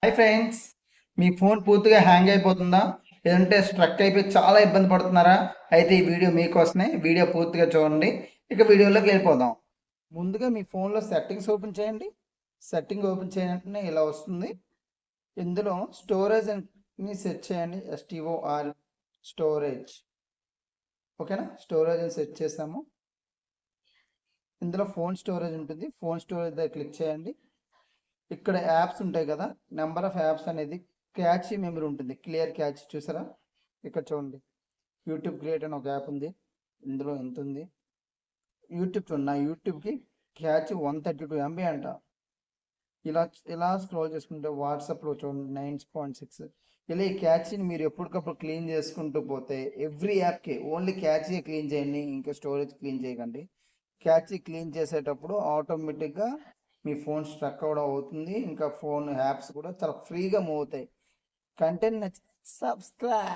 Hi friends, మీ phone పూర్తిగా hang అయిపోతుందా? లేదంటే స్ట్రక్ అయిపోయి చాలా ఇబ్బంది పడుతున్నారా? అయితే ఈ వీడియో మీకోసమే. వీడియో పూర్తిగా చూడండి. ఇక వీడియోలోకి వెళ్ళిపోదాం. ముందుగా మీ ఫోన్లో సెట్టింగ్స్ ఓపెన్ చేయండి. సెట్టింగ్ ఓపెన్ చేయగానే ఇలా వస్తుంది. ఇందులో స్టోరేజ్ అని సెట్ చేయండి. STOR storage. ఓకేనా? స్టోరేజ్ అని సెట్ చేసాము. ఇందులో ఫోన్ స్టోరేజ్ ఉంటుంది. ఫోన్ స్టోరేజ్ దగ్గర క్లిక్ చేయండి. ఇక్కడ యాప్స్ ఉంటాయి కదా, నెంబర్ ఆఫ్ యాప్స్ అనేది క్యాచీ మెమరీ ఉంటుంది. క్లియర్ క్యాచ్ చూసారా? ఇక్కడ చూడండి, యూట్యూబ్ క్రియేట్ అని ఒక యాప్ ఉంది. ఇందులో ఎంత ఉంది? యూట్యూబ్ చూడండి, నా యూట్యూబ్కి క్యాచ్ 132 MB అంట. ఇలా ఇలా స్క్రోల్ చేసుకుంటే వాట్సాప్లో చూడండి 9.6. ఇలా ఈ క్యాచ్ని మీరు ఎప్పటికప్పుడు క్లీన్ చేసుకుంటూ పోతే ఎవ్రీ యాప్కి ఓన్లీ క్యాచీ క్లీన్ చేయండి, ఇంకా స్టోరేజ్ క్లీన్ చేయకండి. క్యాచీ క్లీన్ చేసేటప్పుడు ఆటోమేటిక్గా మీ ఫోన్ స్ట్రక్ అవ్వడం అవుతుంది. ఇంకా ఫోన్ యాప్స్ కూడా చాలా ఫ్రీగా మూవ్ అవుతాయి. కంటెంట్ నచ్చి సబ్స్క్రైబ్.